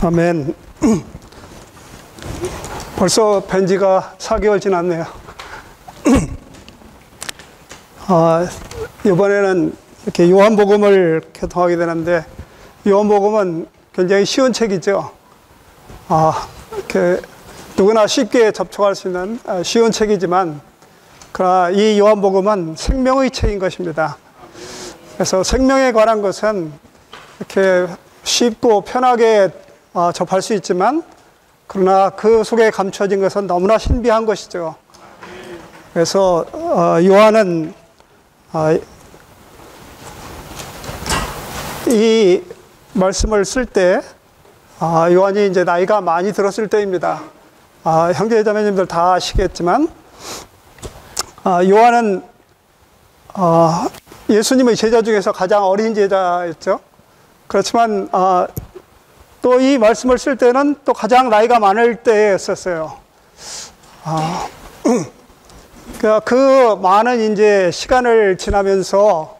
아멘. 벌써 뵌 지가 4개월 지났네요. 이번에는 이렇게 요한복음을 교통하게 되는데, 요한복음은 굉장히 쉬운 책이죠. 이렇게 누구나 쉽게 접촉할 수 있는 쉬운 책이지만, 그러나 이 요한복음은 생명의 책인 것입니다. 그래서 생명에 관한 것은 이렇게 쉽고 편하게 접할 수 있지만, 그러나 그 속에 감춰진 것은 너무나 신비한 것이죠. 그래서 요한은 이 말씀을 쓸 때, 요한이 이제 나이가 많이 들었을 때입니다. 형제자매님들 다 아시겠지만, 요한은 예수님의 제자 중에서 가장 어린 제자였죠. 그렇지만 또 이 말씀을 쓸 때는 또 가장 나이가 많을 때였었어요. 그 많은 이제 시간을 지나면서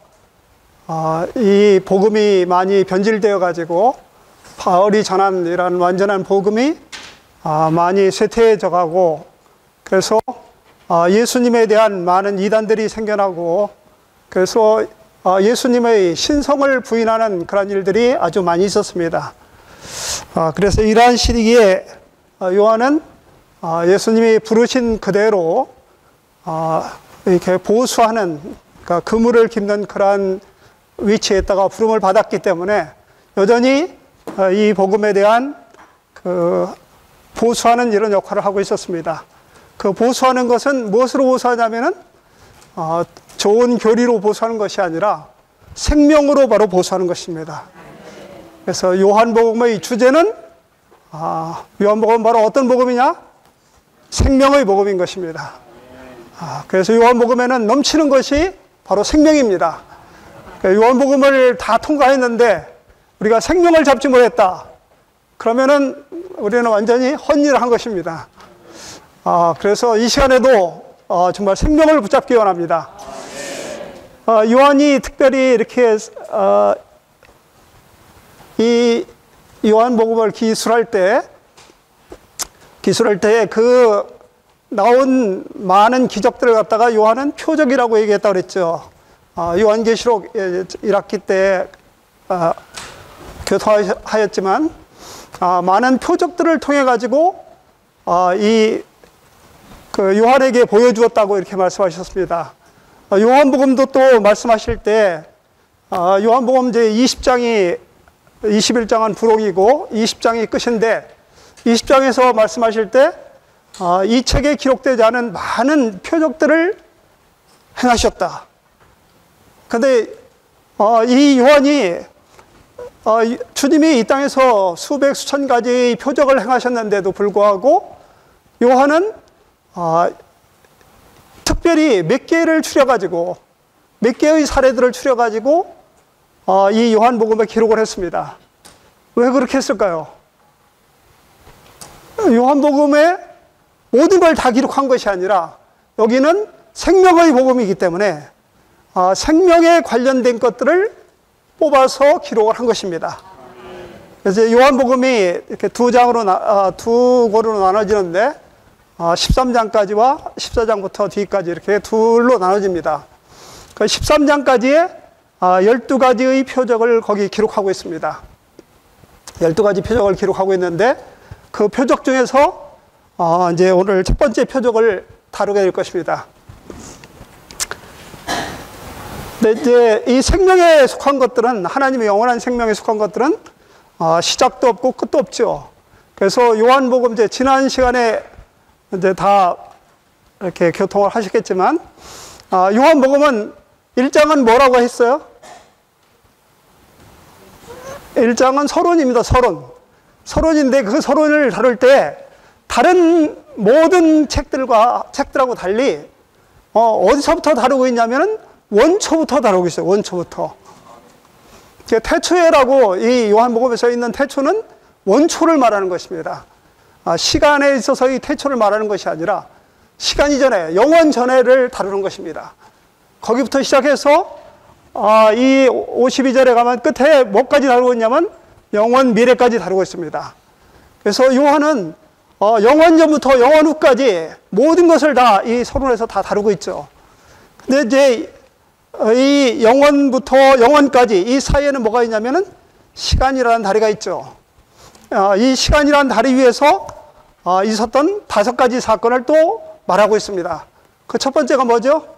이 복음이 많이 변질되어 가지고 바울이 전한 이런 완전한 복음이 많이 쇠퇴해져 가고, 그래서 예수님에 대한 많은 이단들이 생겨나고, 그래서 예수님의 신성을 부인하는 그런 일들이 아주 많이 있었습니다. 그래서 이러한 시기에 요한은 예수님이 부르신 그대로 이렇게 보수하는, 그러니까 그물을 깁는 그러한 위치에 있다가 부름을 받았기 때문에 여전히 이 복음에 대한 그 보수하는 이런 역할을 하고 있었습니다. 그 보수하는 것은 무엇으로 보수하냐면은 좋은 교리로 보수하는 것이 아니라 생명으로 바로 보수하는 것입니다. 그래서 요한복음의 주제는 요한복음은 바로 어떤 복음이냐? 생명의 복음인 것입니다. 그래서 요한복음에는 넘치는 것이 바로 생명입니다. 요한복음을 다 통과했는데 우리가 생명을 잡지 못했다, 그러면은 우리는 완전히 헛일을 한 것입니다. 그래서 이 시간에도 정말 생명을 붙잡기 원합니다. 요한이 특별히 이렇게 이 요한복음을 기술할 때 그 나온 많은 기적들을 갖다가 요한은 표적이라고 얘기했다고 그랬죠. 요한계시록 1학기 때 교통하였지만 많은 표적들을 통해 가지고 그 요한에게 보여주었다고 이렇게 말씀하셨습니다. 요한복음도 또 말씀하실 때 요한복음 제 20장이 21장은 부록이고 20장이 끝인데, 20장에서 말씀하실 때 이 책에 기록되지 않은 많은 표적들을 행하셨다. 그런데 이 요한이 주님이 이 땅에서 수백 수천 가지의 표적을 행하셨는데도 불구하고 요한은 특별히 몇 개를 추려가지고, 몇 개의 사례들을 추려가지고 이 요한복음에 기록을 했습니다. 왜 그렇게 했을까요? 요한복음에 모든 걸 다 기록한 것이 아니라 여기는 생명의 복음이기 때문에 생명에 관련된 것들을 뽑아서 기록을 한 것입니다. 그래서 요한복음이 이렇게 두 권으로 나눠지는데 13장까지와 14장부터 뒤까지 이렇게 둘로 나눠집니다. 그 13장까지에 12가지의 표적을 거기 기록하고 있습니다. 12가지 표적을 기록하고 있는데, 그 표적 중에서 이제 오늘 첫 번째 표적을 다루게 될 것입니다. 근데 이제 이 생명에 속한 것들은, 하나님의 영원한 생명에 속한 것들은 시작도 없고 끝도 없죠. 그래서 요한복음 이제 지난 시간에 이제 다 이렇게 교통을 하셨겠지만, 요한복음은 1장은 뭐라고 했어요? 1장은 서론입니다. 서론인데 그 서론을 다룰 때 다른 모든 책들하고 달리 어디서부터 다루고 있냐면은 원초부터 다루고 있어요. 원초부터. 태초에라고 이 요한복음에 써 있는 태초는 원초를 말하는 것입니다. 시간에 있어서의 태초를 말하는 것이 아니라 시간 이전에, 영원 전에를 다루는 것입니다. 거기부터 시작해서 이 52절에 가면 끝에 뭐까지 다루고 있냐면 영원 미래까지 다루고 있습니다. 그래서 요한은 영원 전부터 영원 후까지 모든 것을 다 이 서론에서 다 다루고 있죠. 근데 이제 이 영원부터 영원까지 이 사이에는 뭐가 있냐면은 시간이라는 다리가 있죠. 이 시간이라는 다리 위에서 있었던 5가지 사건을 또 말하고 있습니다. 그 첫 번째가 뭐죠?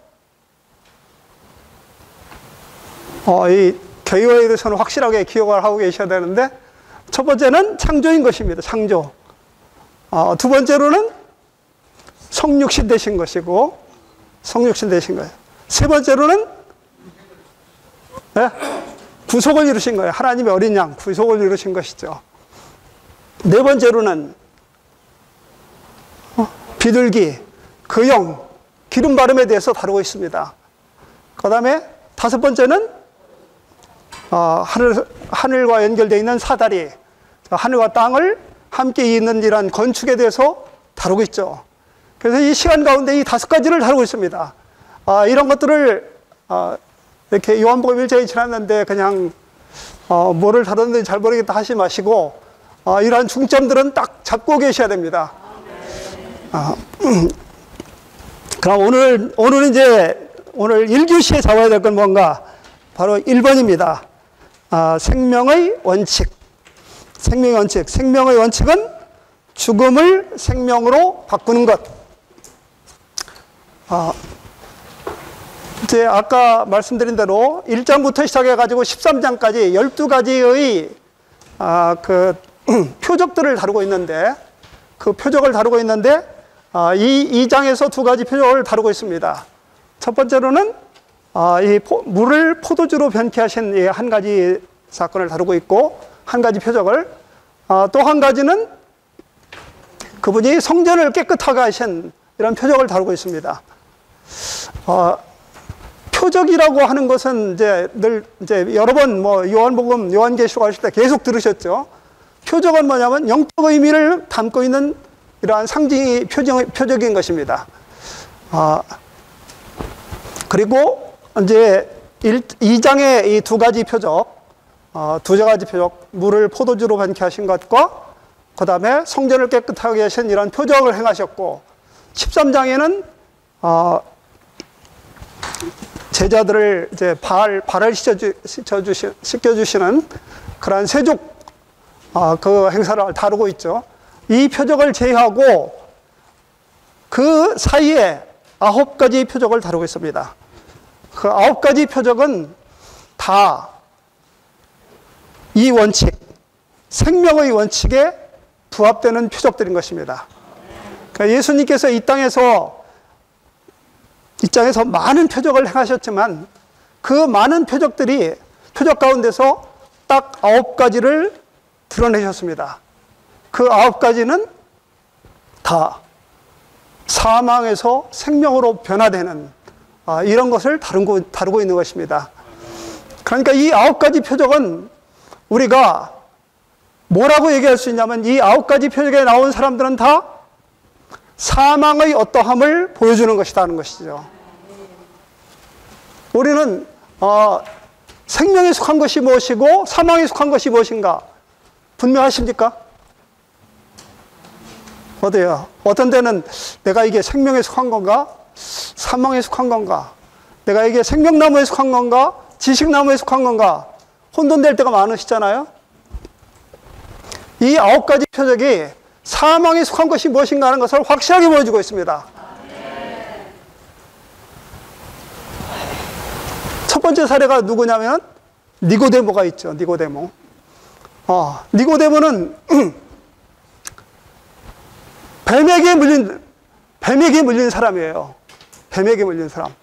이 교회에 대해서는 확실하게 기억을 하고 계셔야 되는데, 첫 번째는 창조인 것입니다. 창조. 두 번째로는 성육신 되신 것이고, 성육신 되신 거예요. 세 번째로는 구속을 이루신 거예요. 하나님의 어린 양, 구속을 이루신 것이죠. 네 번째로는 비둘기, 그 영, 기름 바름에 대해서 다루고 있습니다. 그 다음에 5번째는 하늘과 연결되어 있는 사다리, 하늘과 땅을 함께 잇는 이런 건축에 대해서 다루고 있죠. 그래서 이 시간 가운데 이 5가지를 다루고 있습니다. 이런 것들을 이렇게 요한복음 1장이 지났는데 그냥 뭐를 다뤘는지 잘 모르겠다 하지 마시고 이러한 중점들은 딱 잡고 계셔야 됩니다. 그럼 오늘 이제 오늘 1교시에 잡아야 될 건 뭔가? 바로 1번입니다. 생명의 원칙. 생명의 원칙. 생명의 원칙은 죽음을 생명으로 바꾸는 것. 이제 아까 말씀드린 대로 1장부터 시작해가지고 13장까지 12가지의 그 표적들을 다루고 있는데, 그 표적을 다루고 있는데, 이 2장에서 2가지 표적을 다루고 있습니다. 첫 번째로는 이 물을 포도주로 변케 하신 이 한 가지 사건을 다루고 있고, 한 가지 표적을, 또 한 가지는 그분이 성전을 깨끗하게 하신 이런 표적을 다루고 있습니다. 표적이라고 하는 것은 이제 늘 이제 여러 번 뭐 요한복음, 요한계시록 하실 때 계속 들으셨죠. 표적은 뭐냐면 영적 의미를 담고 있는 이러한 상징이 표적인 것입니다. 그리고 이제 2장의 이 2가지 표적, 2가지 표적, 물을 포도주로 변케 하신 것과 그 다음에 성전을 깨끗하게 하신 이런 표적을 행하셨고, 13장에는 제자들을 이제 발을 씻겨주시는 그러한 세족 그 행사를 다루고 있죠. 이 표적을 제외하고 그 사이에 9가지 표적을 다루고 있습니다. 그 9가지 표적은 다 이 원칙, 생명의 원칙에 부합되는 표적들인 것입니다. 그러니까 예수님께서 이 땅에서 많은 표적을 행하셨지만 그 많은 표적 가운데서 딱 9가지를 드러내셨습니다. 그 9가지는 다 사망에서 생명으로 변화되는 이런 것을 다루고 있는 것입니다. 그러니까 이 9가지 표적은 우리가 뭐라고 얘기할 수 있냐면, 이 9가지 표적에 나온 사람들은 다 사망의 어떠함을 보여주는 것이다 하는 것이죠. 우리는 생명에 속한 것이 무엇이고 사망에 속한 것이 무엇인가 분명하십니까? 어때요? 어떤 때는 내가 이게 생명에 속한 건가? 사망에 속한 건가? 내가 이게 생명나무에 속한 건가? 지식나무에 속한 건가? 혼돈될 때가 많으시잖아요. 이 9가지 표적이 사망에 속한 것이 무엇인가 하는 것을 확실하게 보여주고 있습니다. 첫 번째 사례가 누구냐면 니고데모가 있죠. 니고데모. 니고데모는 뱀에게 물린 사람이에요. 뱀에게 물린 사람.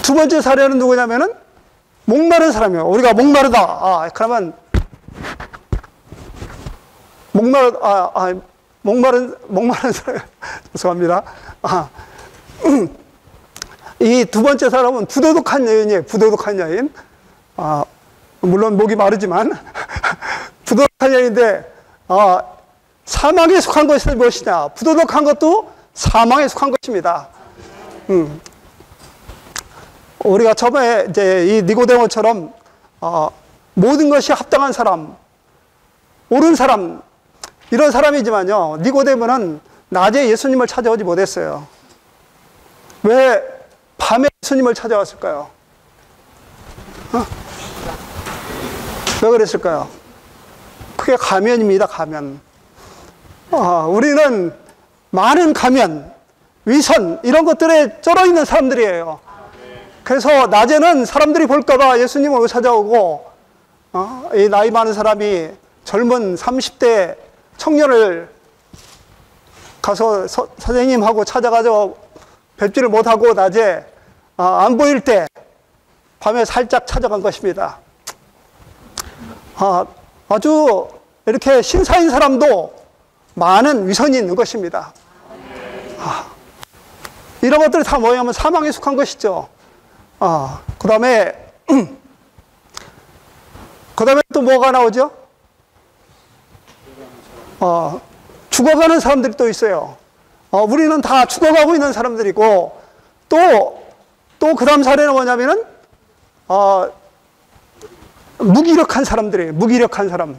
두 번째 사례는 누구냐면은 목마른 사람이에요. 우리가 목마르다. 그러면 목마른 사람. 죄송합니다. 이 두 번째 사람은 부도덕한 여인이에요. 부도덕한 여인. 물론 목이 마르지만 부도덕한 여인인데 사망에 속한 것이 무엇이냐? 부도덕한 것도 사망에 속한 것입니다. 우리가 처음에 이제 이 니고데모처럼 모든 것이 합당한 사람, 옳은 사람, 이런 사람이지만요, 니고데모는 낮에 예수님을 찾아오지 못했어요. 왜 밤에 예수님을 찾아왔을까요? 왜 그랬을까요? 그게 가면입니다, 가면. 우리는 많은 가면, 위선, 이런 것들에 쩔어 있는 사람들이에요. 그래서 낮에는 사람들이 볼까봐 예수님을 못 찾아오고, 이 나이 많은 사람이 젊은 30대 청년을 가서 선생님하고 찾아가서 뵙지를 못하고 낮에 안 보일 때 밤에 살짝 찾아간 것입니다. 아주 이렇게 신사인 사람도 많은 위선이 있는 것입니다. 이런 것들이 다 뭐냐면 사망에 속한 것이죠. 그 다음에 또 뭐가 나오죠? 죽어가는 사람들이 또 있어요. 우리는 다 죽어가고 있는 사람들이고, 또 그 다음 사례는 뭐냐면은, 무기력한 사람들이에요. 무기력한 사람.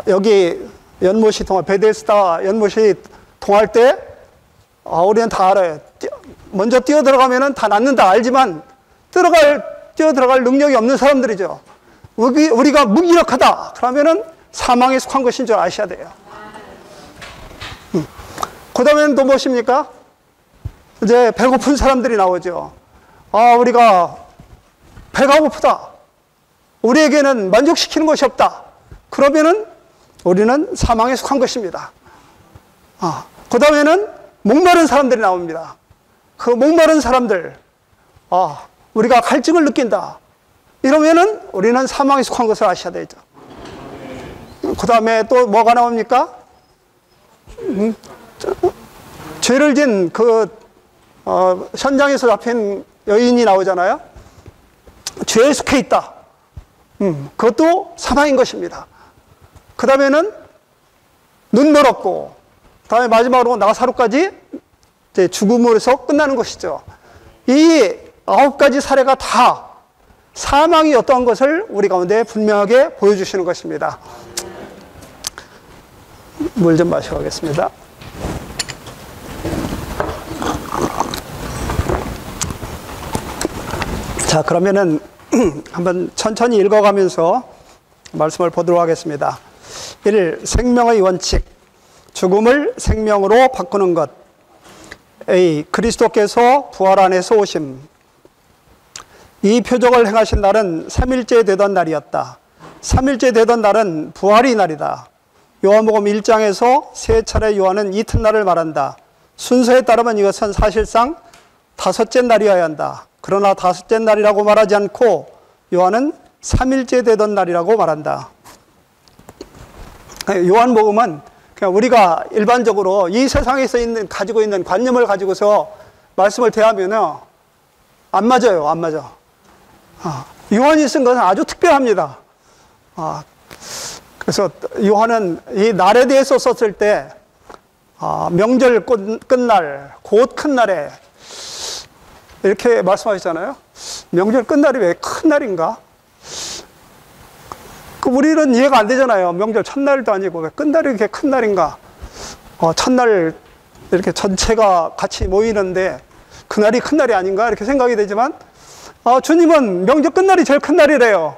여기 연못이 베데스다 연못이 통할 때, 우리는 다 알아요. 먼저 뛰어 들어가면은 다 낫는다 알지만, 뛰어 들어갈 능력이 없는 사람들이죠. 우리가 무기력하다. 그러면은 사망에 속한 것인 줄 아셔야 돼요. 그 다음에는 또 무엇입니까? 이제 배고픈 사람들이 나오죠. 우리가 배가 고프다. 우리에게는 만족시키는 것이 없다. 그러면은 우리는 사망에 속한 것입니다. 그 다음에는 목마른 사람들이 나옵니다. 그 목마른 사람들, 우리가 갈증을 느낀다. 이러면은 우리는 사망에 속한 것을 아셔야 되죠. 그 다음에 또 뭐가 나옵니까? 죄를 진 현장에서 잡힌 여인이 나오잖아요. 죄에 속해 있다. 그것도 사망인 것입니다. 그 다음에는 눈 멀었고, 그 다음에 마지막으로 나사로까지 이제 죽음으로서 끝나는 것이죠. 이 9가지 사례가 다 사망이 어떠한 것을 우리 가운데 분명하게 보여주시는 것입니다. 물 좀 마시고 가겠습니다. 자, 그러면은 한번 천천히 읽어가면서 말씀을 보도록 하겠습니다. 1. 생명의 원칙. 죽음을 생명으로 바꾸는 것. A. 그리스도께서 부활 안에서 오심. 이 표적을 행하신 날은 3일째 되던 날이었다. 3일째 되던 날은 부활의 날이다. 요한복음 1장에서 세 차례 요한은 이튿날을 말한다. 순서에 따르면 이것은 사실상 5째 날이어야 한다. 그러나 5째 날이라고 말하지 않고 요한은 3일째 되던 날이라고 말한다. 요한복음은 그냥 우리가 일반적으로 이 세상에서 가지고 있는 관념을 가지고서 말씀을 대하면은 안 맞아요. 안 맞아. 요한이 쓴 것은 아주 특별합니다. 그래서 요한은 이 날에 대해서 썼을 때 명절 끝날, 곧 큰 날에 이렇게 말씀하셨잖아요. 명절 끝날이 왜 큰 날인가? 우리는 이해가 안 되잖아요. 명절 첫날도 아니고 왜 끝날이 이렇게 큰 날인가? 첫날 이렇게 전체가 같이 모이는데 그날이 큰 날이 아닌가? 이렇게 생각이 되지만 주님은 명절 끝날이 제일 큰 날이래요.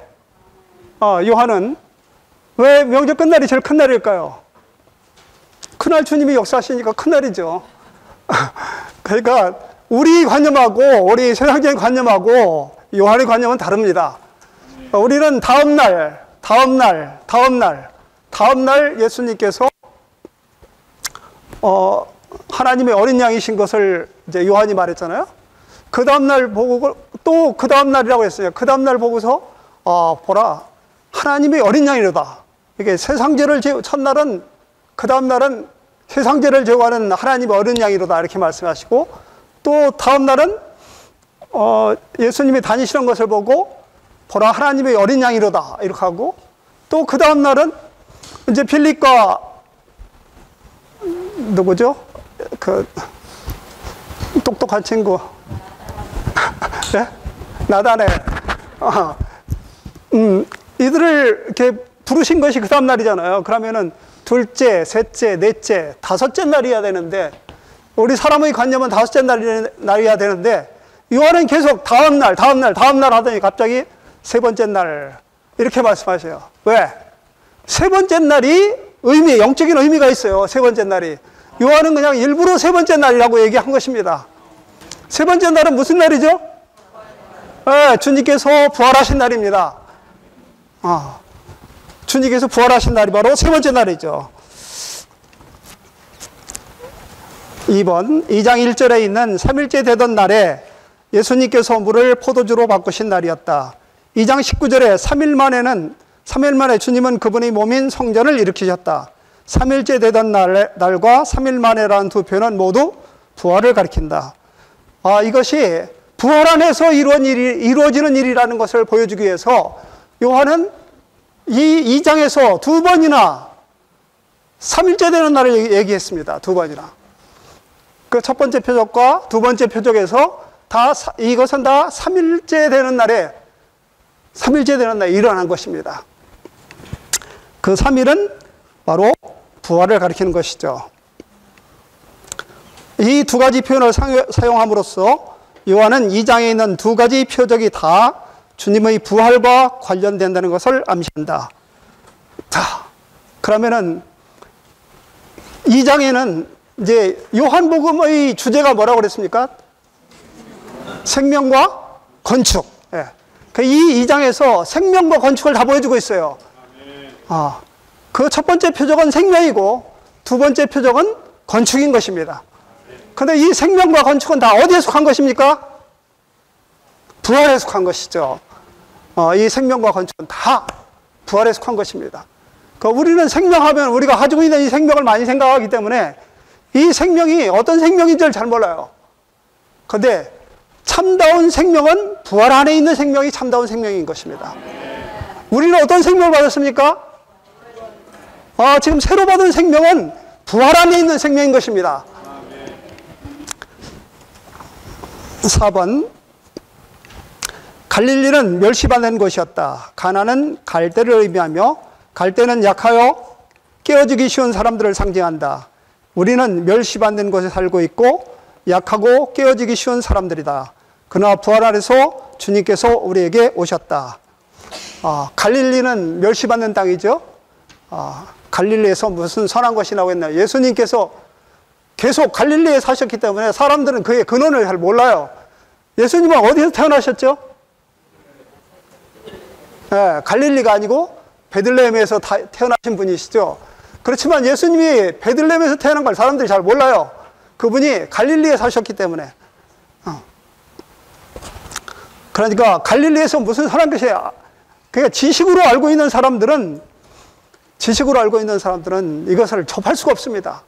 요한은 왜 명절 끝날이 제일 큰 날일까요? 그날 주님이 역사하시니까 큰 날이죠. 그러니까 우리 관념하고 우리 세상적인 관념하고 요한의 관념은 다릅니다. 우리는 다음 날 예수님께서 하나님의 어린 양이신 것을 이제 요한이 말했잖아요. 그 다음 날 보고 또 그 다음 날이라고 했어요. 그 다음 날 보고서 보라 하나님의 어린 양이로다. 이게 세상죄를 첫날은 그 다음 날은 세상죄를 제거하는 하나님의 어린 양이로다 이렇게 말씀하시고, 또 다음 날은 예수님이 다니시는 것을 보고 보라 하나님의 어린 양이로다 이렇게 하고, 또 그 다음 날은 이제 빌립과 누구죠? 그 똑똑한 친구 네? 나다네. 이들을 이렇게 부르신 것이 그 다음 날이잖아요. 그러면은 둘째, 셋째, 넷째, 다섯째 날이어야 되는데, 우리 사람의 관념은 다섯째 날이어야 되는데, 요한은 계속 다음 날 하더니 갑자기 세 번째 날 이렇게 말씀하셔요. 왜? 세 번째 날이 영적인 의미가 있어요. 세 번째 날이. 요한은 그냥 일부러 세 번째 날이라고 얘기한 것입니다. 세 번째 날은 무슨 날이죠? 네, 주님께서 부활하신 날입니다. 주님께서 부활하신 날이 바로 세 번째 날이죠. 2번 2장 1절에 있는 3일째 되던 날에 예수님께서 물을 포도주로 바꾸신 날이었다. 2장 19절에 3일 만에 주님은 그분의 몸인 성전을 일으키셨다. 3일째 되던 날과 3일 만에라는 두 표현은 모두 부활을 가리킨다. 이것이 부활 안에서 이루어지는 일이라는 것을 보여주기 위해서 요한은 이 2장에서 두 번이나 3일째 되는 날을 얘기했습니다. 두 번이나. 그 첫 번째 표적과 두 번째 표적에서 이것은 다 3일째 되는 날에 일어난 것입니다. 그 3일은 바로 부활을 가리키는 것이죠. 이 두 가지 표현을 사용함으로써 요한은 2장에 있는 두 가지 표적이 다 주님의 부활과 관련된다는 것을 암시한다. 자, 그러면은 2장에는 이제 요한복음의 주제가 뭐라고 그랬습니까? 생명과 건축. 예. 이 2장에서 생명과 건축을 다 보여주고 있어요. 그 첫 번째 표적은 생명이고 두 번째 표적은 건축인 것입니다. 그런데 이 생명과 건축은 다 어디에 속한 것입니까? 부활에 속한 것이죠. 이 생명과 건축은 다 부활에 속한 것입니다. 우리는 생명하면 우리가 가지고 있는 이 생명을 많이 생각하기 때문에 이 생명이 어떤 생명인지를 잘 몰라요. 그런데 참다운 생명은 부활 안에 있는 생명이 참다운 생명인 것입니다. 우리는 어떤 생명을 받았습니까? 지금 새로 받은 생명은 부활 안에 있는 생명인 것입니다. 4번 갈릴리는 멸시받는 곳이었다. 가나는 갈대를 의미하며 갈대는 약하여 깨어지기 쉬운 사람들을 상징한다. 우리는 멸시받는 곳에 살고 있고 약하고 깨어지기 쉬운 사람들이다. 그러나 부활 안에서 주님께서 우리에게 오셨다. 갈릴리는 멸시받는 땅이죠. 갈릴리에서 무슨 선한 것이 나오겠나. 예수님께서 계속 갈릴리에 사셨기 때문에 사람들은 그의 근원을 잘 몰라요. 예수님은 어디서 태어나셨죠? 네, 갈릴리가 아니고 베들레헴에서 태어나신 분이시죠. 그렇지만 예수님이 베들레헴에서 태어난 걸 사람들이 잘 몰라요. 그분이 갈릴리에 사셨기 때문에. 그러니까 갈릴리에서 무슨 선한 것이, 그러니까 지식으로 알고 있는 사람들은 이것을 접할 수가 없습니다.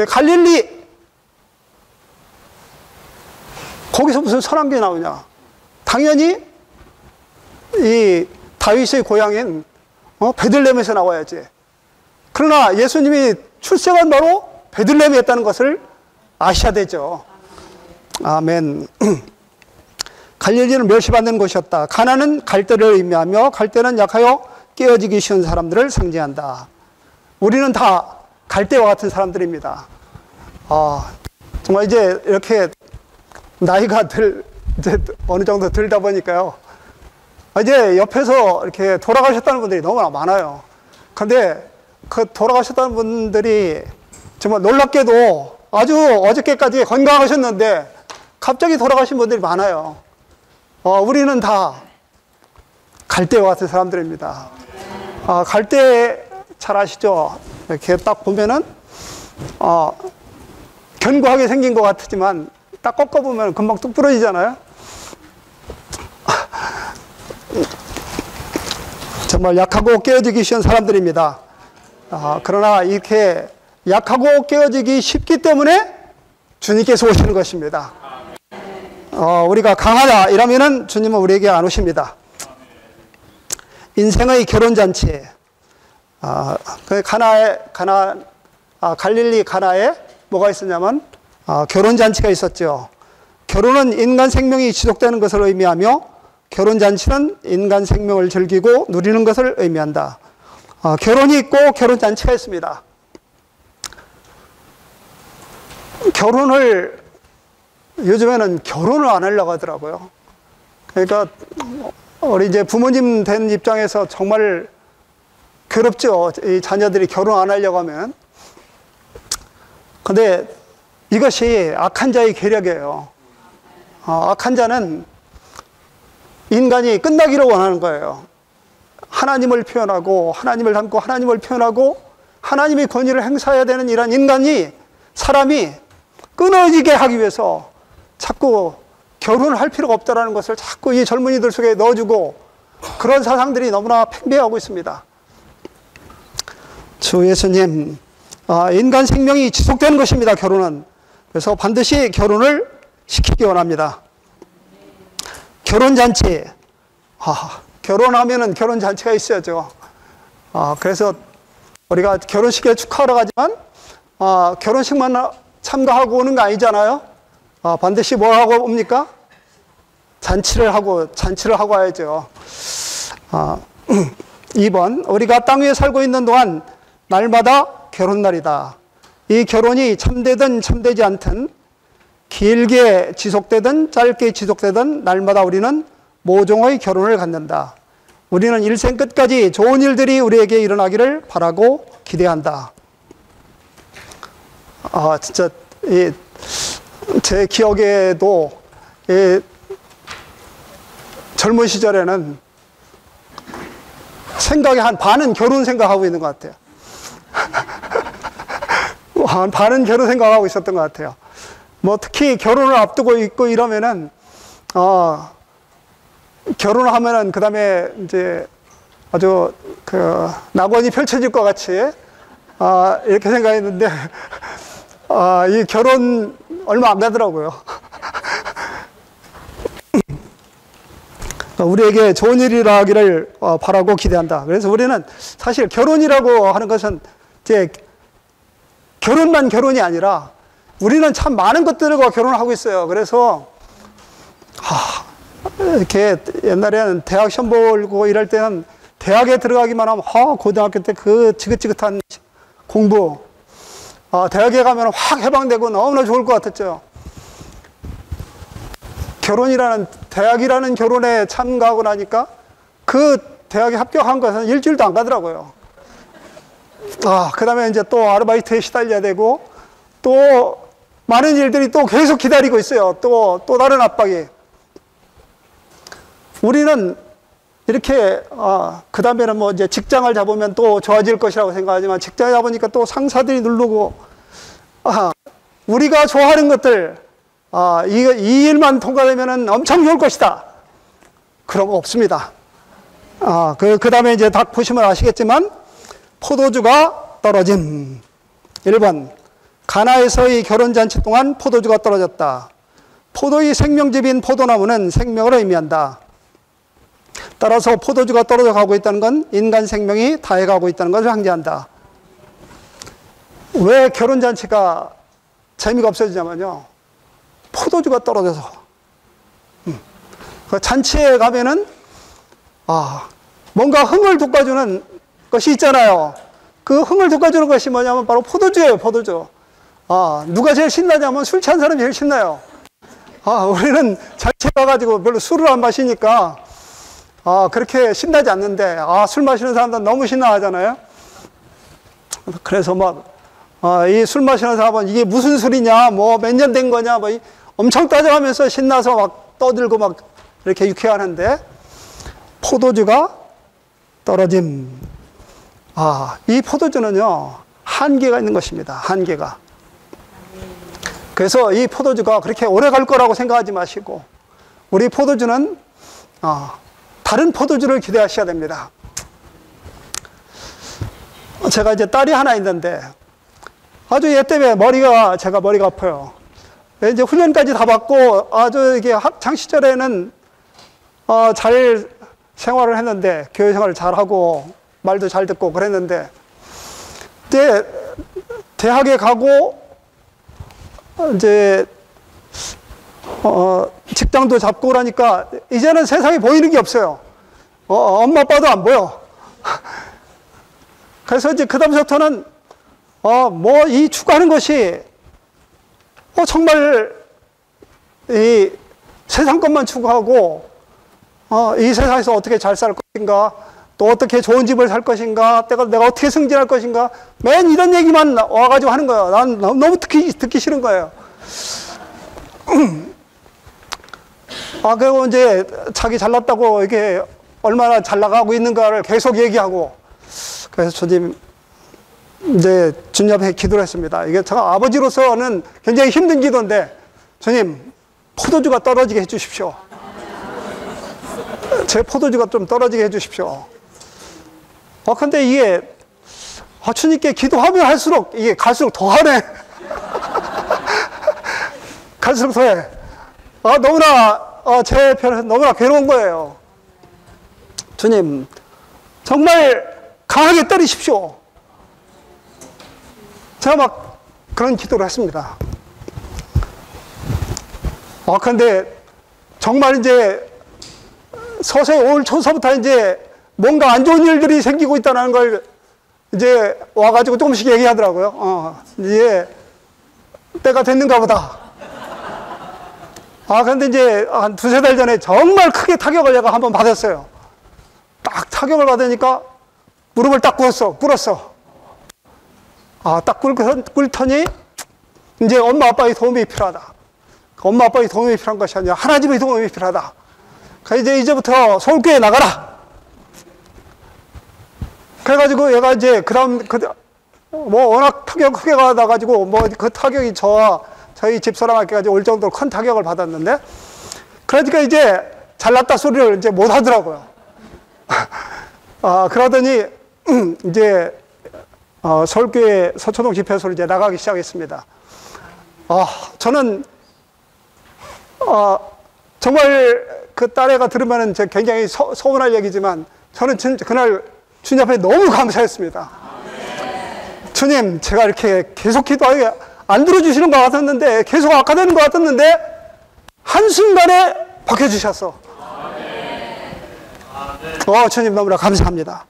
갈릴리, 거기서 무슨 선한 게 나오냐? 당연히 이 다윗의 고향인 베들레헴에서 나와야지. 그러나 예수님이 출생한 바로 베들레헴이었다는 것을 아셔야 되죠. 아멘. 갈릴리는 멸시받는 곳이었다. 가나는 갈대를 의미하며 갈대는 약하여 깨어지기 쉬운 사람들을 상징한다. 우리는 다 갈대와 같은 사람들입니다. 정말 이제 이렇게 나이가 이제 어느 정도 들다 보니까요. 이제 옆에서 이렇게 돌아가셨다는 분들이 너무나 많아요. 근데 그 돌아가셨다는 분들이 정말 놀랍게도 아주 어저께까지 건강하셨는데 갑자기 돌아가신 분들이 많아요. 우리는 다 갈대와 같은 사람들입니다. 갈대 잘 아시죠? 이렇게 딱 보면은 견고하게 생긴 것 같지만 딱 꺾어보면 금방 뚝 부러지잖아요. 정말 약하고 깨어지기 쉬운 사람들입니다. 그러나 이렇게 약하고 깨어지기 쉽기 때문에 주님께서 오시는 것입니다. 우리가 강하다 이러면은 주님은 우리에게 안 오십니다. 인생의 결혼잔치. 갈릴리 가나에 뭐가 있었냐면 결혼잔치가 있었죠. 결혼은 인간 생명이 지속되는 것을 의미하며 결혼잔치는 인간 생명을 즐기고 누리는 것을 의미한다. 결혼이 있고 결혼잔치가 있습니다. 결혼을, 요즘에는 결혼을 안 하려고 하더라고요. 그러니까, 우리 이제 부모님 된 입장에서 정말 괴롭죠. 이 자녀들이 결혼 안 하려고 하면. 근데 이것이 악한 자의 계략이에요. 악한 자는 인간이 끝나기를 원하는 거예요. 하나님을 표현하고, 하나님을 닮고, 하나님을 표현하고, 하나님의 권위를 행사해야 되는 이런 사람이 끊어지게 하기 위해서 자꾸 결혼을 할 필요가 없다는 것을 자꾸 이 젊은이들 속에 넣어주고, 그런 사상들이 너무나 팽배하고 있습니다. 주 예수님, 인간 생명이 지속되는 것입니다, 결혼은. 그래서 반드시 결혼을 시키기 원합니다. 결혼잔치. 결혼하면은 결혼잔치가 있어야죠. 그래서 우리가 결혼식에 축하하러 가지만, 결혼식만 참가하고 오는 거 아니잖아요. 반드시 뭐 하고 옵니까? 잔치를 하고 와야죠. 2번, 우리가 땅 위에 살고 있는 동안 날마다 결혼날이다. 이 결혼이 참되든 참되지 않든, 길게 지속되든 짧게 지속되든 날마다 우리는 모종의 결혼을 갖는다. 우리는 일생 끝까지 좋은 일들이 우리에게 일어나기를 바라고 기대한다. 진짜 제 기억에도 젊은 시절에는 생각의 한 반은 결혼 생각하고 있는 것 같아요. 한 반은 결혼 생각하고 있었던 것 같아요. 뭐 특히 결혼을 앞두고 있고 이러면은 결혼을 하면은 그다음에 이제 아주 낙원이 펼쳐질 것 같이 이렇게 생각했는데 이 결혼 얼마 안 가더라고요. 우리에게 좋은 일이라기를 바라고 기대한다. 그래서 우리는 사실 결혼이라고 하는 것은 이제 결혼만 결혼이 아니라 우리는 참 많은 것들과 결혼을 하고 있어요. 그래서 이렇게 옛날에는 대학 시험 보고 이럴 때는 대학에 들어가기만 하면 고등학교 때 그 지긋지긋한 공부, 대학에 가면 확 해방되고 너무나 좋을 것 같았죠. 대학이라는 결혼에 참가하고 나니까 그 대학에 합격한 것은 일주일도 안 가더라고요. 그 다음에 이제 또 아르바이트에 시달려야 되고, 또 많은 일들이 또 계속 기다리고 있어요. 또 다른 압박이. 우리는 이렇게, 그 다음에는 뭐 이제 직장을 잡으면 또 좋아질 것이라고 생각하지만, 직장을 잡으니까 또 상사들이 누르고, 우리가 좋아하는 것들, 이 일만 통과되면은 엄청 좋을 것이다. 그런 거 없습니다. 그 다음에 이제 딱 보시면 아시겠지만, 포도주가 떨어짐. 1번, 가나에서의 결혼잔치 동안 포도주가 떨어졌다. 포도의 생명즙인 포도나무는 생명을 의미한다. 따라서 포도주가 떨어져 가고 있다는 건 인간 생명이 다해가고 있다는 것을 상징한다. 왜 결혼잔치가 재미가 없어지냐면요, 포도주가 떨어져서. 그 잔치에 가면은 뭔가 흥을 돋궈주는 것이 있잖아요. 그 흥을 돋궈주는 것이 뭐냐면 바로 포도주예요, 포도주. 누가 제일 신나냐면 술 취한 사람이 제일 신나요. 우리는 잔치에 가가지고 별로 술을 안 마시니까 그렇게 신나지 않는데, 술 마시는 사람들은 너무 신나하잖아요. 그래서 이 술 마시는 사람은 이게 무슨 술이냐, 뭐 몇 년 된 거냐, 뭐 엄청 따져가면서 신나서 막 떠들고 막 이렇게 유쾌하는데, 포도주가 떨어짐. 이 포도주는요, 한계가 있는 것입니다. 한계가. 그래서 이 포도주가 그렇게 오래 갈 거라고 생각하지 마시고, 우리 포도주는 다른 포도주를 기대하셔야 됩니다. 제가 이제 딸이 하나 있는데, 아주 얘 때문에 제가 머리가 아파요. 이제 훈련까지 다 받고, 아주 이게 학창 시절에는 잘 생활을 했는데, 교회 생활을 잘 하고, 말도 잘 듣고 그랬는데, 이제 대학에 가고, 이제 직장도 잡고 그러니까 이제는 세상에 보이는 게 없어요. 엄마 아빠도 안 보여. 그래서 이제 그다음부터는 뭐 이 추구하는 것이 정말 이 세상 것만 추구하고 이 세상에서 어떻게 잘 살 것인가, 또 어떻게 좋은 집을 살 것인가, 내가 어떻게 승진할 것인가, 맨 이런 얘기만 와가지고 하는 거예요. 난 너무 듣기 싫은 거예요. 그리고 이제 자기 잘났다고 이게 얼마나 잘 나가고 있는가를 계속 얘기하고, 그래서 주님, 이제 주님 앞에 기도를 했습니다. 이게 제가 아버지로서는 굉장히 힘든 기도인데, 주님, 포도주가 떨어지게 해주십시오. 제 포도주가 좀 떨어지게 해주십시오. 근데 이게, 주님께 기도하면 할수록, 이게 갈수록 더 하네. 갈수록 더 해. 너무나, 제 편에서 너무나 괴로운 거예요. 주님, 정말 강하게 때리십시오. 제가 막 그런 기도를 했습니다. 근데 정말 이제 서서히 올 초서부터 이제 뭔가 안 좋은 일들이 생기고 있다는 걸 이제 와가지고 조금씩 얘기하더라고요. 이제 때가 됐는가 보다. 근데 이제 한 두세 달 전에 정말 크게 타격을 내가 한번 받았어요. 딱 타격을 받으니까 무릎을 딱 꿇었어. 딱 꿇더니 이제 엄마 아빠의 도움이 필요하다. 엄마 아빠의 도움이 필요한 것이 아니라 하나님의 도움이 필요하다. 그래서 이제부터 서울교회 나가라. 그래가지고 얘가 이제 뭐 워낙 타격 크게 받아가지고 뭐 그 타격이 저희 집사람에게까지 올 정도로 큰 타격을 받았는데, 그러니까 이제 잘났다 소리를 이제 못 하더라고요. 그러더니 이제 서울교회 서초동 집회소로 이제 나가기 시작했습니다. 저는 정말 그 딸애가 들으면은 굉장히 서운할 얘기지만, 저는 그날 주님 앞에 너무 감사했습니다. 주님, 제가 이렇게 계속 기도하게 안 들어주시는 것 같았는데, 계속 악화되는 것 같았는데, 한순간에 바뀌어주셨어. 주님 너무나 감사합니다.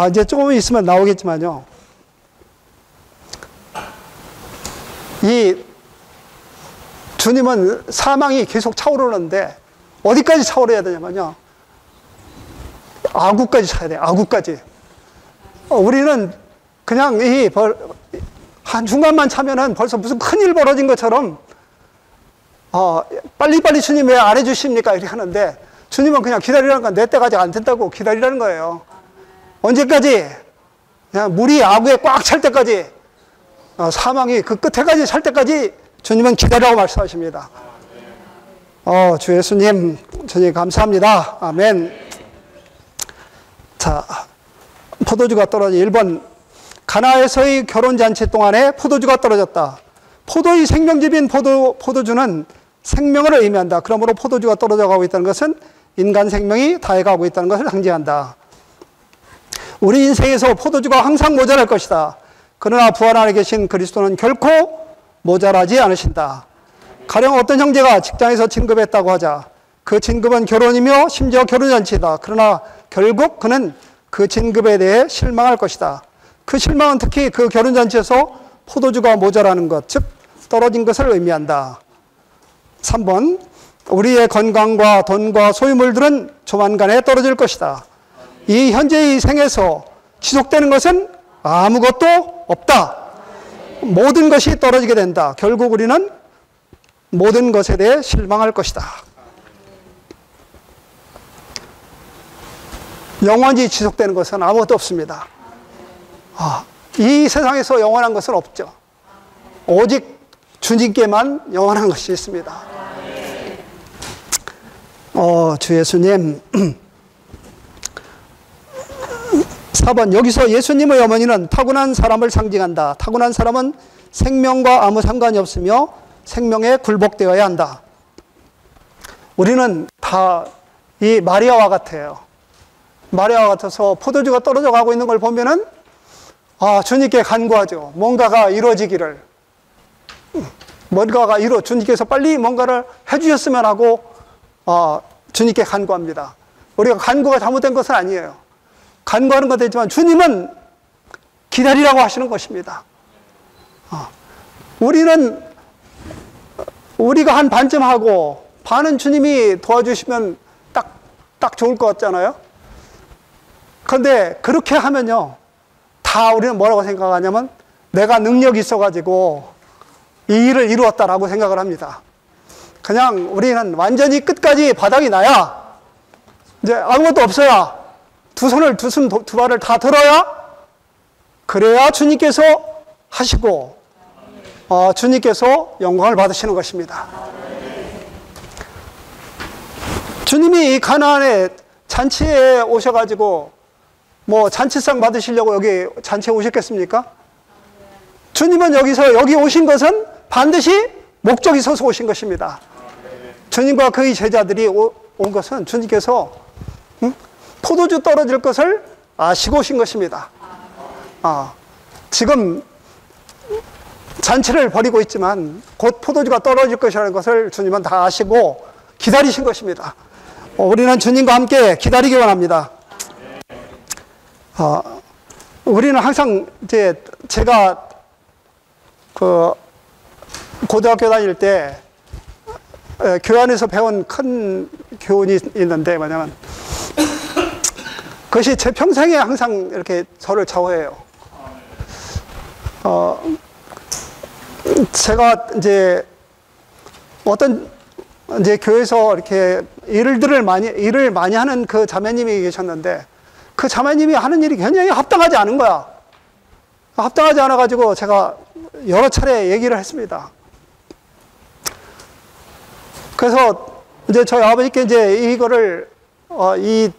이제 조금 있으면 나오겠지만요. 이 주님은 사망이 계속 차오르는데, 어디까지 차오르야 되냐면요. 아구까지 차야 돼요. 아구까지. 우리는 그냥 한 중간만 차면은 벌써 무슨 큰일 벌어진 것처럼, 빨리빨리 주님 왜 안 해주십니까? 이렇게 하는데, 주님은 그냥 기다리라는 건 내 때가 아직 안 된다고 기다리라는 거예요. 언제까지? 그냥 물이 아구에 꽉 찰 때까지, 사망이 그 끝에까지 찰 때까지 주님은 기다리라고 말씀하십니다. 주 예수님, 주님 감사합니다. 아멘. 자, 포도주가 떨어진 1번. 가나에서의 결혼잔치 동안에 포도주가 떨어졌다. 포도의 생명즙인 포도주는 생명을 의미한다. 그러므로 포도주가 떨어져 가고 있다는 것은 인간 생명이 다해가고 있다는 것을 상징한다. 우리 인생에서 포도주가 항상 모자랄 것이다. 그러나 부활 안에 계신 그리스도는 결코 모자라지 않으신다. 가령 어떤 형제가 직장에서 진급했다고 하자. 그 진급은 결혼이며 심지어 결혼잔치다. 그러나 결국 그는 그 진급에 대해 실망할 것이다. 그 실망은 특히 그 결혼잔치에서 포도주가 모자라는 것, 즉 떨어진 것을 의미한다. 3번, 우리의 건강과 돈과 소유물들은 조만간에 떨어질 것이다. 이 현재의 생에서 지속되는 것은 아무것도 없다. 모든 것이 떨어지게 된다. 결국 우리는 모든 것에 대해 실망할 것이다. 영원히 지속되는 것은 아무것도 없습니다. 이 세상에서 영원한 것은 없죠. 오직 주님께만 영원한 것이 있습니다. 주 예수님. 4번, 여기서 예수님의 어머니는 타고난 사람을 상징한다. 타고난 사람은 생명과 아무 상관이 없으며 생명에 굴복되어야 한다. 우리는 다 이 마리아와 같아요. 마리아와 같아서 포도주가 떨어져 가고 있는 걸 보면은 주님께 간구하죠. 뭔가가 이루어지기를. 주님께서 빨리 뭔가를 해주셨으면 하고 주님께 간구합니다. 우리가 간구가 잘못된 것은 아니에요. 간구하는 것도 있지만 주님은 기다리라고 하시는 것입니다. 우리가 한 반쯤 하고 반은 주님이 도와주시면 딱 좋을 것 같잖아요. 그런데 그렇게 하면요, 다 우리는 뭐라고 생각하냐면 내가 능력이 있어가지고 이 일을 이루었다라고 생각을 합니다. 그냥 우리는 완전히 끝까지 바닥이 나야, 이제 아무것도 없어야, 두 발을 다 들어야, 그래야 주님께서 하시고 주님께서 영광을 받으시는 것입니다. 주님이 이 가나안에 잔치에 오셔가지고 뭐 잔치상 받으시려고 여기 잔치에 오셨겠습니까? 주님은 여기 오신 것은 반드시 목적이 있어서 오신 것입니다. 주님과 그의 제자들이 온 것은 주님께서 포도주 떨어질 것을 아시고 오신 것입니다. 지금 잔치를 벌이고 있지만 곧 포도주가 떨어질 것이라는 것을 주님은 다 아시고 기다리신 것입니다. 우리는 주님과 함께 기다리기 원합니다. 우리는 항상 제가 고등학교 다닐 때 교회 안에서 배운 큰 교훈이 있는데 뭐냐면 그것이 제 평생에 항상 이렇게 저를 좌우해요. 제가 어떤 교회에서 이렇게 일을 많이 하는 그 자매님이 계셨는데 그 자매님이 하는 일이 굉장히 합당하지 않은 거야. 합당하지 않아가지고 제가 여러 차례 얘기를 했습니다. 그래서 저희 아버지께 이거를 이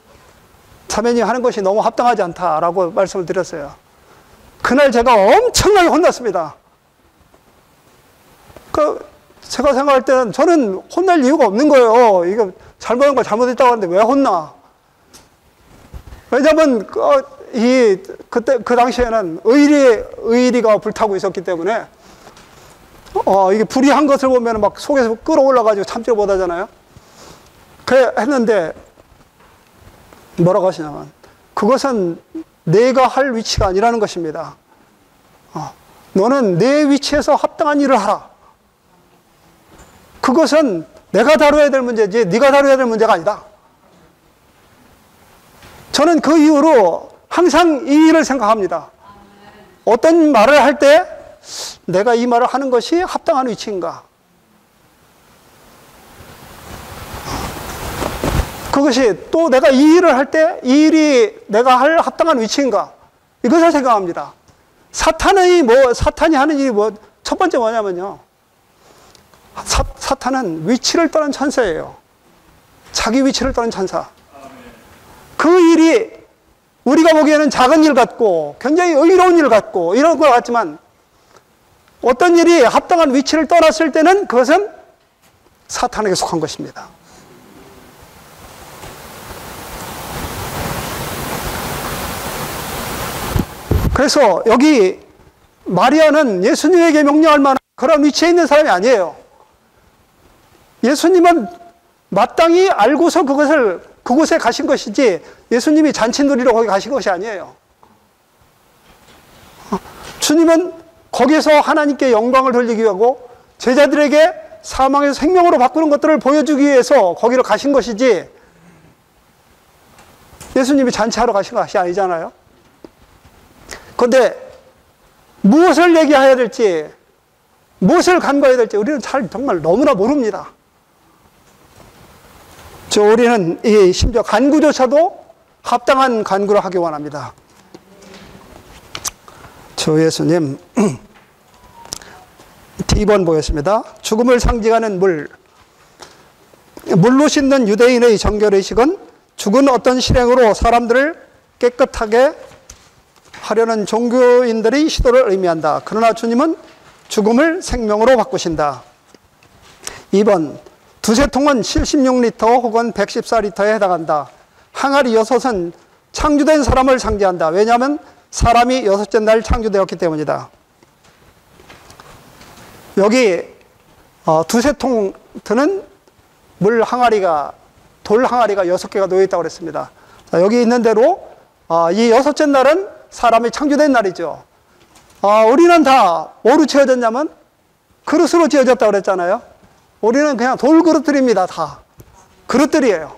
자매님이 하는 것이 너무 합당하지 않다라고 말씀을 드렸어요. 그날 제가 엄청나게 혼났습니다. 제가 생각할 때는 저는 혼날 이유가 없는 거예요. 이거 잘못한 걸 잘못했다고 하는데 왜 혼나? 왜냐면 그때 그 당시에는 의리가 불타고 있었기 때문에 이게 불의한 것을 보면 막 속에서 끌어올라가지고 참지를 못하잖아요. 그래 했는데 뭐라고 하시냐면 그것은 내가 할 위치가 아니라는 것입니다. 너는 내 위치에서 합당한 일을 하라. 그것은 내가 다뤄야 될 문제지 네가 다뤄야 될 문제가 아니다. 저는 그 이후로 항상 이 일을 생각합니다. 어떤 말을 할 때 내가 이 말을 하는 것이 합당한 위치인가? 그것이 또 내가 이 일을 할 때 이 일이 내가 할 합당한 위치인가? 이것을 생각합니다. 사탄이 하는 일이 첫 번째 뭐냐면요. 사탄은 위치를 떠난 천사예요. 자기 위치를 떠난 천사. 그 일이 우리가 보기에는 작은 일 같고 굉장히 의로운 일 같고 이런 것 같지만 어떤 일이 합당한 위치를 떠났을 때는 그것은 사탄에게 속한 것입니다. 그래서 여기 마리아는 예수님에게 명령할 만한 그런 위치에 있는 사람이 아니에요. 예수님은 마땅히 알고서 그곳에 가신 것이지 예수님이 잔치 누리러 거기 가신 것이 아니에요. 주님은 거기서 하나님께 영광을 돌리기 위하고 제자들에게 사망에서 생명으로 바꾸는 것들을 보여주기 위해서 거기로 가신 것이지 예수님이 잔치하러 가신 것이 아니잖아요. 그런데 무엇을 얘기해야 될지 무엇을 간구해야 될지 우리는 정말 너무나 모릅니다. 우리는 심지어 간구조차도 합당한 간구를 하기 원합니다. 주 예수님, D번 보겠습니다. 죽음을 상징하는 물로 씻는 유대인의 정결의식은 죽은 어떤 실행으로 사람들을 깨끗하게 하려는 종교인들의 시도를 의미한다. 그러나 주님은 죽음을 생명으로 바꾸신다. 2번, 두세 통은 76리터 혹은 114리터에 해당한다. 항아리 6은 창조된 사람을 상징한다. 왜냐하면 사람이 6째 날 창조되었기 때문이다. 여기 두세 통 드는 물 항아리가 돌 항아리가 6개가 놓여 있다고 그랬습니다. 자, 여기 있는 대로 이 6째 날은 사람이 창조된 날이죠. 우리는 다 뭐로 지어졌냐면 그릇으로 지어졌다고 그랬잖아요. 우리는 그냥 돌그릇들입니다. 다 그릇들이에요.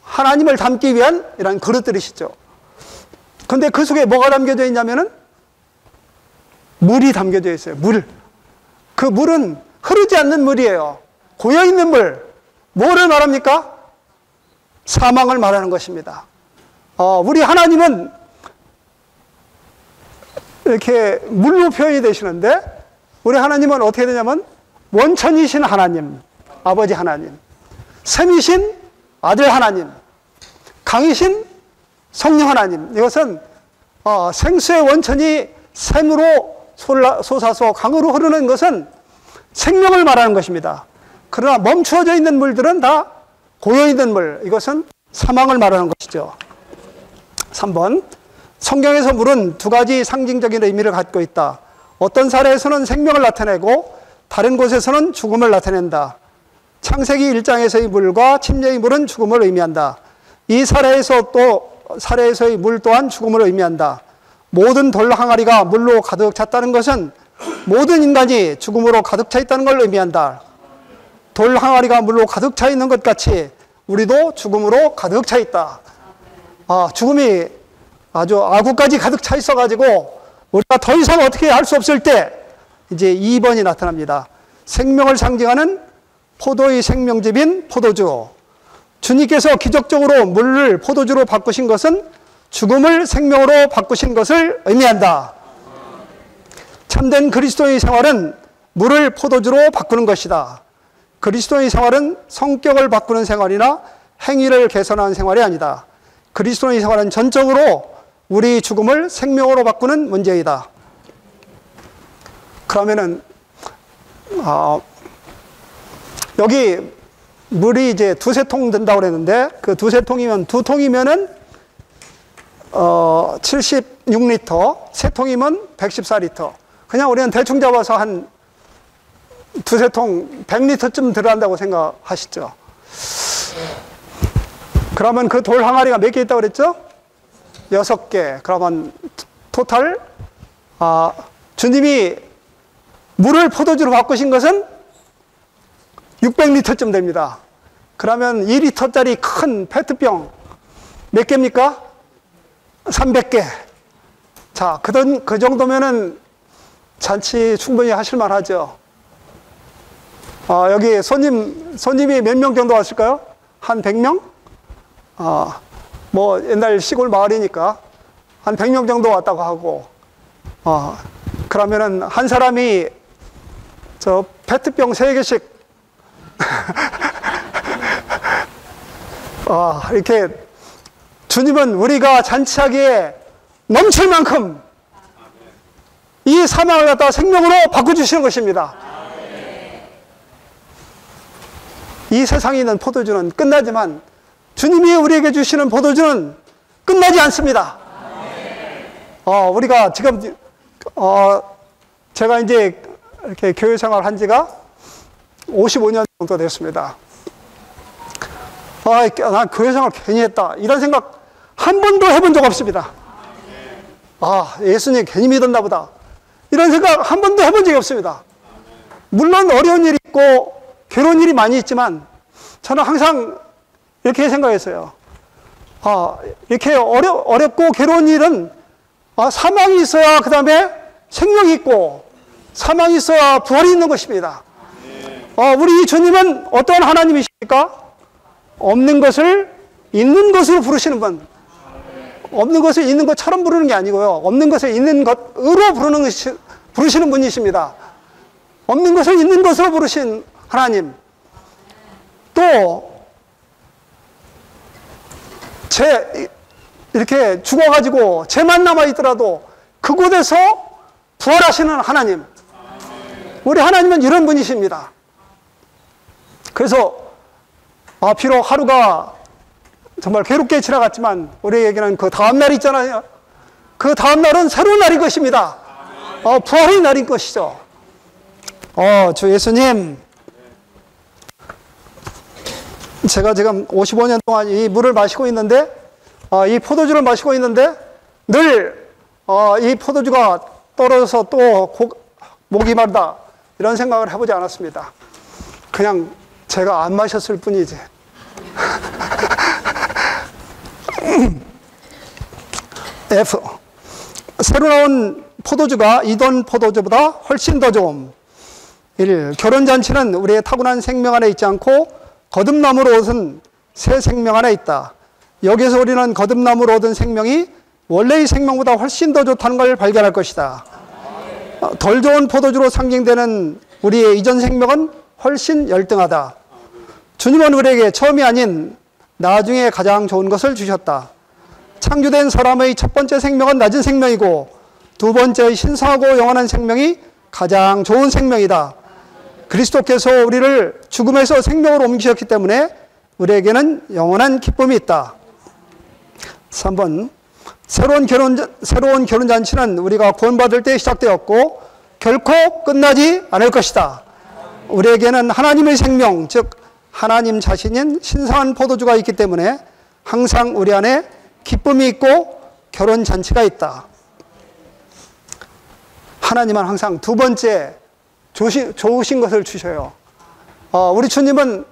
하나님을 담기 위한 이런 그릇들이시죠. 근데 그 속에 뭐가 담겨져 있냐면은 물이 담겨져 있어요. 물. 그 물은 흐르지 않는 물이에요. 고여있는 물. 뭐를 말합니까? 사망을 말하는 것입니다. 우리 하나님은 이렇게 물로 표현이 되시는데, 우리 하나님은 어떻게 되냐면 원천이신 하나님, 아버지 하나님, 샘이신 아들 하나님, 강이신 성령 하나님. 이것은 생수의 원천이 샘으로 솟아서 강으로 흐르는 것은 생명을 말하는 것입니다. 그러나 멈추어져 있는 물들은 다 고여있는 물, 이것은 사망을 말하는 것이죠. 3번, 성경에서 물은 두 가지 상징적인 의미를 갖고 있다. 어떤 사례에서는 생명을 나타내고 다른 곳에서는 죽음을 나타낸다. 창세기 1장에서의 물과 침례의 물은 죽음을 의미한다. 이 사례에서의 물 또한 죽음을 의미한다. 모든 돌 항아리가 물로 가득 찼다는 것은 모든 인간이 죽음으로 가득 차 있다는 걸 의미한다. 돌 항아리가 물로 가득 차 있는 것 같이 우리도 죽음으로 가득 차 있다. 죽음이 아주 아구까지 가득 차 있어가지고 우리가 더 이상 어떻게 할 수 없을 때 이제 2번이 나타납니다. 생명을 상징하는 포도의 생명즙인 포도주. 주님께서 기적적으로 물을 포도주로 바꾸신 것은 죽음을 생명으로 바꾸신 것을 의미한다. 참된 그리스도의 생활은 물을 포도주로 바꾸는 것이다. 그리스도의 생활은 성격을 바꾸는 생활이나 행위를 개선하는 생활이 아니다. 그리스도의 생활은 전적으로 우리 죽음을 생명으로 바꾸는 문제이다. 그러면은 여기 물이 이제 2-3통 든다고 그랬는데, 그 2-3통이면 2통이면은 76리터, 3통이면 114리터. 그냥 우리는 대충 잡아서 한 2-3통 100리터쯤 들어간다고 생각하시죠. 그러면 그 돌 항아리가 몇 개 있다고 그랬죠? 6개. 그러면 토탈 주님이 물을 포도주로 바꾸신 것은 600리터쯤 됩니다. 그러면 2리터짜리 큰 페트병 몇 개입니까? 300개. 자, 그 정도면은 잔치 충분히 하실만 하죠. 여기 손님이 몇 명 정도 왔을까요? 한 100명? 뭐 옛날 시골 마을이니까 한 100명 정도 왔다고 하고, 그러면은 한 사람이 저 페트병 3개씩 이렇게 주님은 우리가 잔치하기에 넘칠 만큼 이 사망을 갖다가 생명으로 바꿔주시는 것입니다. 이 세상에 있는 포도주는 끝나지만 주님이 우리에게 주시는 포도주는 끝나지 않습니다. 우리가 지금 제가 이제 이렇게 교회 생활 한 지가 55년 정도 됐습니다. 난 교회 생활 괜히 했다, 이런 생각 한 번도 해본 적 없습니다. 예수님 괜히 믿었나 보다, 이런 생각 한 번도 해본 적이 없습니다. 물론 어려운 일이 있고 괴로운 일이 많이 있지만 저는 항상 이렇게 생각했어요. 이렇게 어렵고 괴로운 일은 사망이 있어야 그 다음에 생명이 있고, 사망이 있어야 부활이 있는 것입니다. 우리 주님은 어떤 하나님이십니까? 없는 것을 있는 것으로 부르시는 분. 없는 것을 있는 것처럼 부르는 게 아니고요, 없는 것을 있는 것으로 부르시는 분이십니다. 없는 것을 있는 것으로 부르신 하나님. 또 이렇게 죽어가지고 죄만 남아있더라도 그곳에서 부활하시는 하나님. 우리 하나님은 이런 분이십니다. 그래서 비록 하루가 정말 괴롭게 지나갔지만 우리에게는 그 다음날이 있잖아요. 그 다음날은 새로운 날인 것입니다. 부활의 날인 것이죠. 주 예수님, 제가 지금 55년 동안 이 물을 마시고 있는데, 이 포도주를 마시고 있는데, 늘, 이 포도주가 떨어져서 또 목이 마르다. 이런 생각을 해보지 않았습니다. 그냥 제가 안 마셨을 뿐이지. F. 새로 나온 포도주가 이던 포도주보다 훨씬 더 좋음. 1. 결혼잔치는 우리의 타고난 생명 안에 있지 않고 거듭남으로 얻은 새 생명 안에 있다. 여기서 우리는 거듭남으로 얻은 생명이 원래의 생명보다 훨씬 더 좋다는 걸 발견할 것이다. 덜 좋은 포도주로 상징되는 우리의 이전 생명은 훨씬 열등하다. 주님은 우리에게 처음이 아닌 나중에 가장 좋은 것을 주셨다. 창조된 사람의 첫 번째 생명은 낮은 생명이고 두 번째의 신성하고 영원한 생명이 가장 좋은 생명이다. 그리스도께서 우리를 죽음에서 생명으로 옮기셨기 때문에 우리에게는 영원한 기쁨이 있다. 3번. 새로운 결혼잔치는 우리가 구원받을 때 시작되었고 결코 끝나지 않을 것이다. 우리에게는 하나님의 생명, 즉 하나님 자신인 신성한 포도주가 있기 때문에 항상 우리 안에 기쁨이 있고 결혼잔치가 있다. 하나님은 항상 두 번째 좋으신 것을 주셔요. 우리 주님은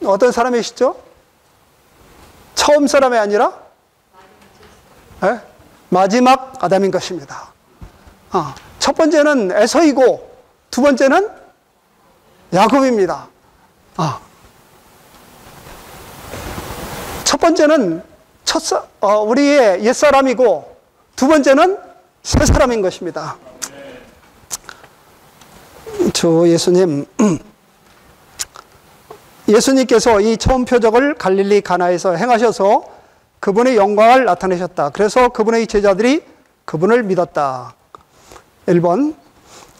어떤 사람이시죠? 처음 사람이 아니라 마지막 아담인 것입니다. 첫 번째는 에서이고 두 번째는 야곱입니다. 첫 번째는 우리의 옛사람이고 두 번째는 새사람인 것입니다. 주 예수님께서 이 처음 표적을 갈릴리 가나에서 행하셔서 그분의 영광을 나타내셨다. 그래서 그분의 제자들이 그분을 믿었다. 1번.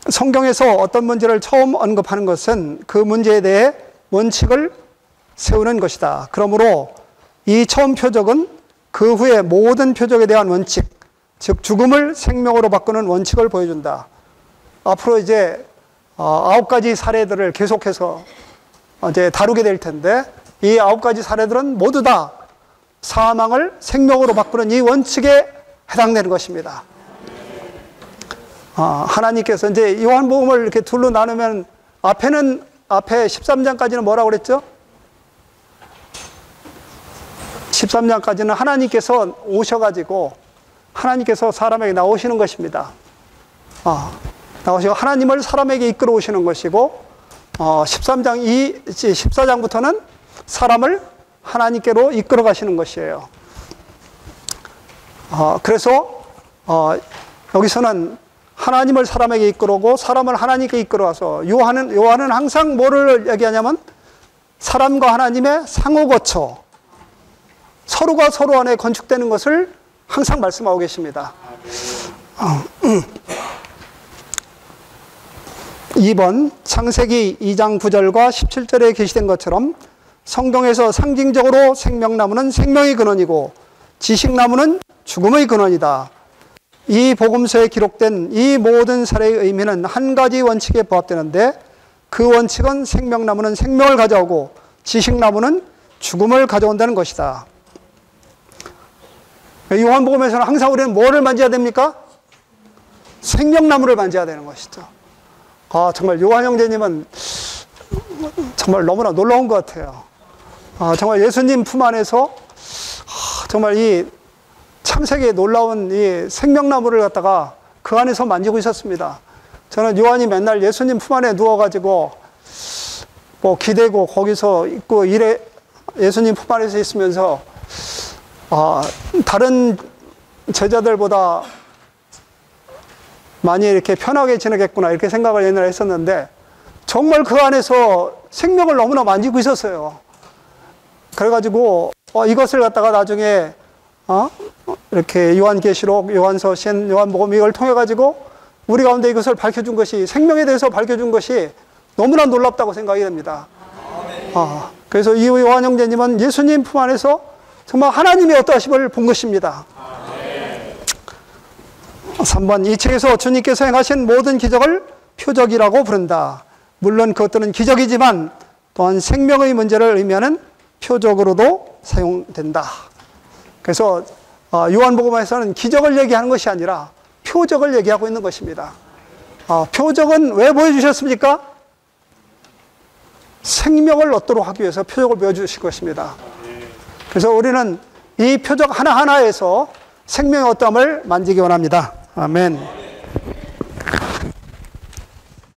성경에서 어떤 문제를 처음 언급하는 것은 그 문제에 대해 원칙을 세우는 것이다. 그러므로 이 처음 표적은 그 후에 모든 표적에 대한 원칙, 즉 죽음을 생명으로 바꾸는 원칙을 보여준다. 앞으로 이제 9가지 사례들을 계속해서 이제 다루게 될 텐데 이 9가지 사례들은 모두 다 사망을 생명으로 바꾸는 이 원칙에 해당되는 것입니다. 하나님께서 이제 요한복음을 이렇게 둘로 나누면 앞에 13장까지는 뭐라고 그랬죠? 13장까지는 하나님께서 오셔가지고 하나님께서 사람에게 나오시는 것입니다. 나오시고 하나님을 사람에게 이끌어 오시는 것이고 14장부터는 사람을 하나님께로 이끌어 가시는 것이에요. 그래서 여기서는 하나님을 사람에게 이끌어오고 사람을 하나님께 이끌어와서 요한은 항상 뭐를 얘기하냐면 사람과 하나님의 상호 거처, 서로가 서로 안에 건축되는 것을 항상 말씀하고 계십니다. 2번. 창세기 2장 9절과 17절에 게시된 것처럼 성경에서 상징적으로 생명나무는 생명의 근원이고 지식나무는 죽음의 근원이다. 이 복음서에 기록된 이 모든 사례의 의미는 한 가지 원칙에 부합되는데 그 원칙은 생명나무는 생명을 가져오고 지식나무는 죽음을 가져온다는 것이다. 요한복음에서는 항상 우리는 뭐를 만져야 됩니까? 생명나무를 만져야 되는 것이죠. 정말 요한 형제님은 정말 너무나 놀라운 것 같아요. 정말 예수님 품 안에서 정말 이 창세기에 놀라운 이 생명나무를 갖다가 그 안에서 만지고 있었습니다. 저는 요한이 맨날 예수님 품 안에 누워가지고 뭐 기대고 거기서 있고 예수님 품 안에서 있으면서 다른 제자들보다 많이 이렇게 편하게 지내겠구나 이렇게 생각을 옛날에 했었는데 정말 그 안에서 생명을 너무나 만지고 있었어요. 그래가지고 이것을 갖다가 나중에 이렇게 요한계시록, 요한서신, 요한복음 이걸 통해 가지고 우리 가운데 이것을 밝혀준 것이 생명에 대해서 밝혀준 것이 너무나 놀랍다고 생각이 됩니다. 그래서 이 요한 형제님은 예수님 품 안에서 정말 하나님의 어떠하심을 본 것입니다. 3번. 이 책에서 주님께서 행하신 모든 기적을 표적이라고 부른다. 물론 그것들은 기적이지만 또한 생명의 문제를 의미하는 표적으로도 사용된다. 그래서 요한복음에서는 기적을 얘기하는 것이 아니라 표적을 얘기하고 있는 것입니다. 표적은 왜 보여주셨습니까? 생명을 얻도록 하기 위해서 표적을 보여주실 것입니다. 그래서 우리는 이 표적 하나하나에서 생명의 어떠함을 만지기 원합니다. 아멘.